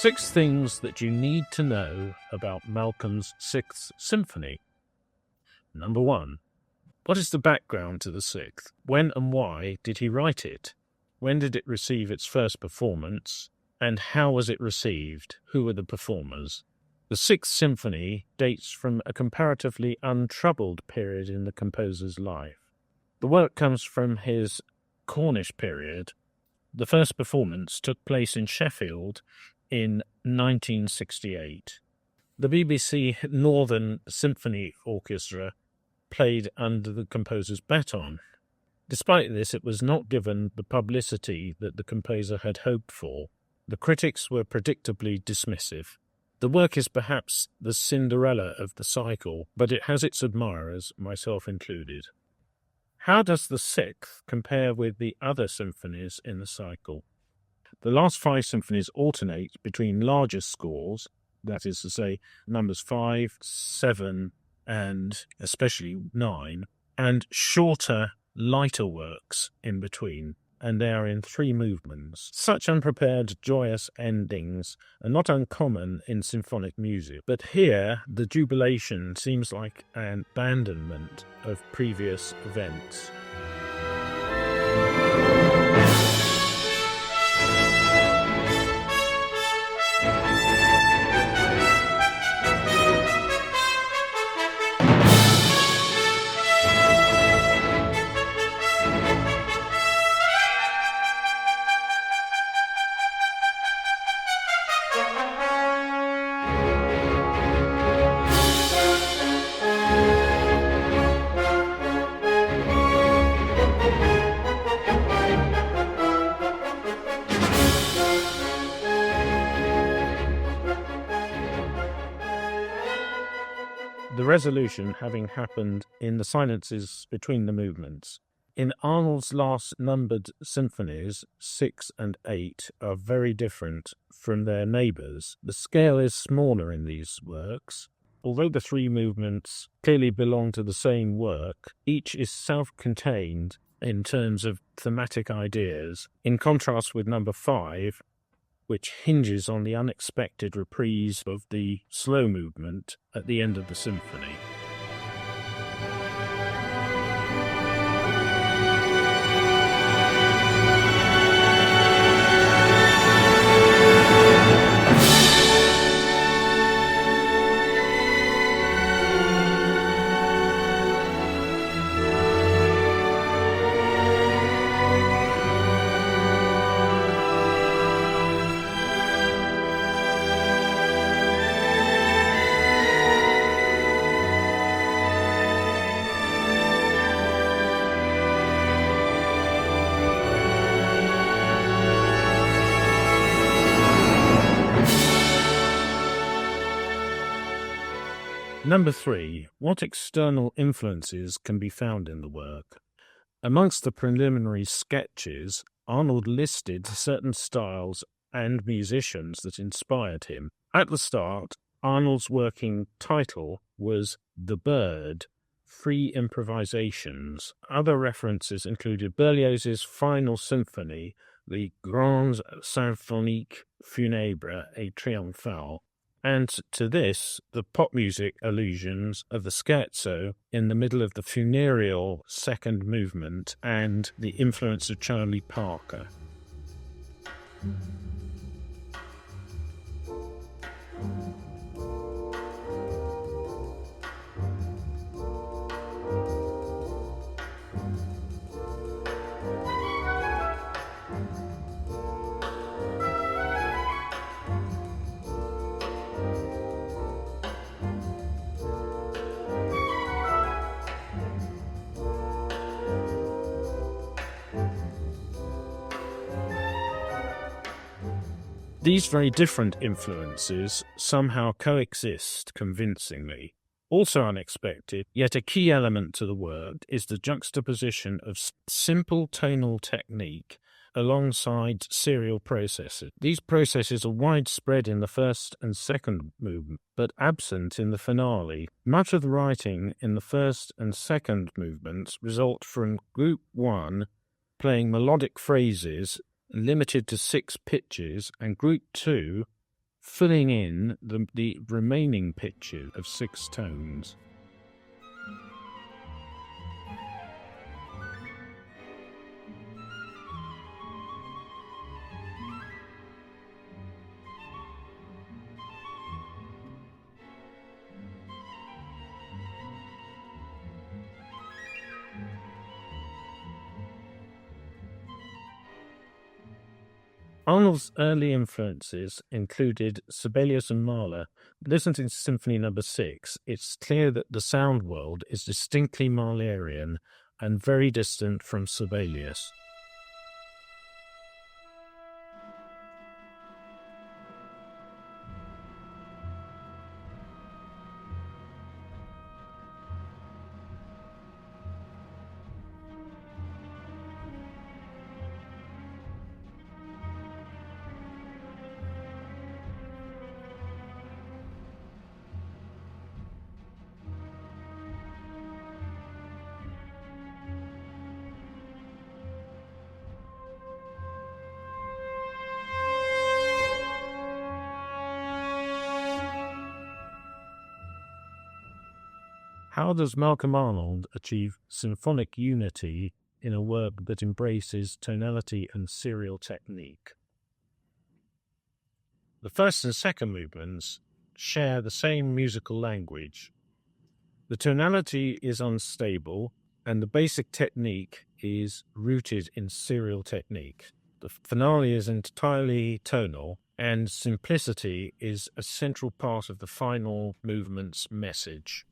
6 things that you need to know about Malcolm's Sixth Symphony. Number 1. What is the background to the Sixth? When and why did he write it? When did it receive its first performance? And how was it received? Who were the performers? The Sixth Symphony dates from a comparatively untroubled period in the composer's life. The work comes from his Cornish period. The first performance took place in Sheffield in 1968. The BBC Northern Symphony Orchestra played under the composer's baton. Despite this, it was not given the publicity that the composer had hoped for. The critics were predictably dismissive. The work is perhaps the Cinderella of the cycle, but it has its admirers, myself included. How does the Sixth compare with the other symphonies in the cycle? The last 5 symphonies alternate between larger scores, that is to say, numbers 5, 7, and especially 9, and shorter, lighter works in between, and they are in 3 movements. Such unprepared, joyous endings are not uncommon in symphonic music, but here the jubilation seems like an abandonment of previous events. The resolution having happened in the silences between the movements. In Arnold's last numbered symphonies, 6 and 8 are very different from their neighbours. The scale is smaller in these works. Although the 3 movements clearly belong to the same work, each is self-contained in terms of thematic ideas, in contrast with number 5, which hinges on the unexpected reprise of the slow movement at the end of the symphony. Number 3. What external influences can be found in the work? Amongst the preliminary sketches, Arnold listed certain styles and musicians that inspired him. At the start, Arnold's working title was The Bird, Free Improvisations. Other references included Berlioz's final symphony, the Grandes Symphoniques Funèbres et Triomphales, and to this, the pop music allusions of the scherzo in the middle of the funereal second movement and the influence of Charlie Parker. These very different influences somehow coexist convincingly. Also unexpected, yet a key element to the work, is the juxtaposition of simple tonal technique alongside serial processes. These processes are widespread in the first and second movement, but absent in the finale. Much of the writing in the first and second movements result from Group 1 playing melodic phrases limited to 6 pitches, and Group 2 filling in the remaining pitches of 6 tones. Arnold's early influences included Sibelius and Mahler. Listening to Symphony No. 6, it's clear that the sound world is distinctly Mahlerian and very distant from Sibelius. How does Malcolm Arnold achieve symphonic unity in a work that embraces tonality and serial technique? The first and second movements share the same musical language. The tonality is unstable, and the basic technique is rooted in serial technique. The finale is entirely tonal, and simplicity is a central part of the final movement's message.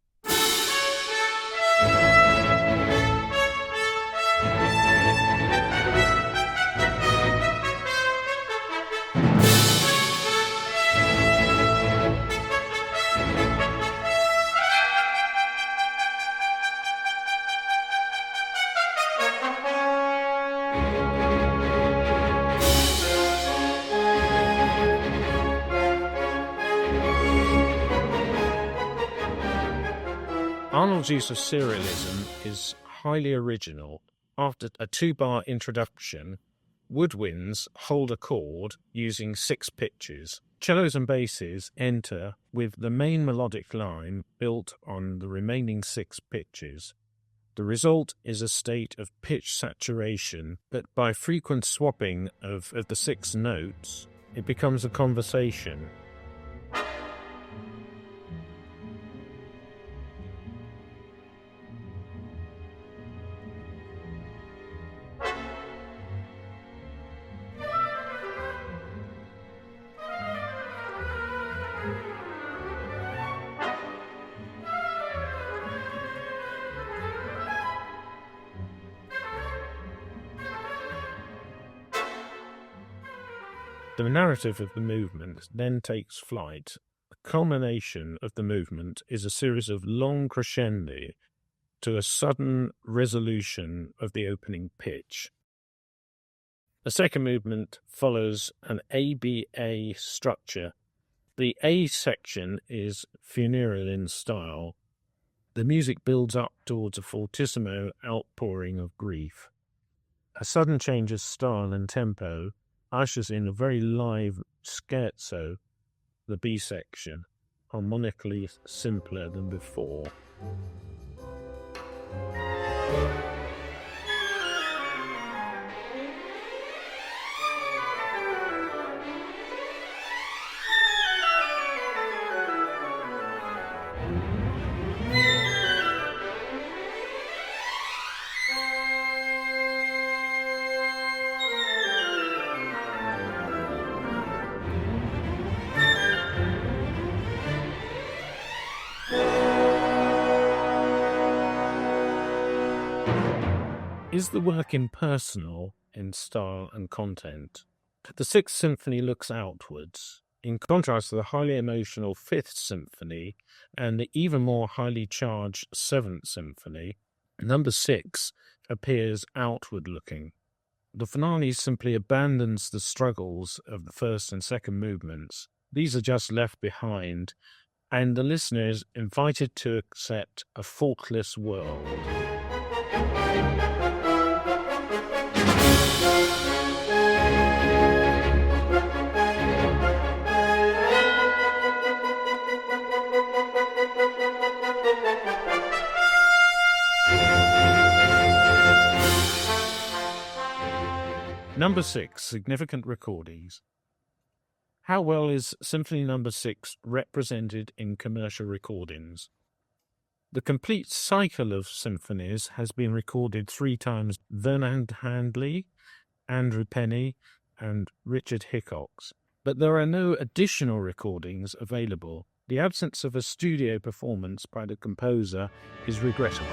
Arnold's use of serialism is highly original. After a 2-bar introduction, woodwinds hold a chord using 6 pitches. Cellos and basses enter with the main melodic line built on the remaining 6 pitches. The result is a state of pitch saturation, but by frequent swapping of the 6 notes, it becomes a conversation. The narrative of the movement then takes flight. The culmination of the movement is a series of long crescendi to a sudden resolution of the opening pitch. The second movement follows an ABA structure. The A section is funereal in style. The music builds up towards a fortissimo outpouring of grief. A sudden change of style and tempo ushers in a very live scherzo, the B section, harmonically simpler than before. Is the work impersonal in style and content? The Sixth Symphony looks outwards, in contrast to the highly emotional Fifth Symphony and the even more highly charged Seventh Symphony. Number 6 appears outward-looking. The finale simply abandons the struggles of the first and second movements. These are just left behind, and the listener is invited to accept a faultless world. Number 6, significant recordings. How well is Symphony No. 6 represented in commercial recordings? The complete cycle of symphonies has been recorded 3 times. Vernon Handley, Andrew Penny, and Richard Hickox. But there are no additional recordings available. The absence of a studio performance by the composer is regrettable.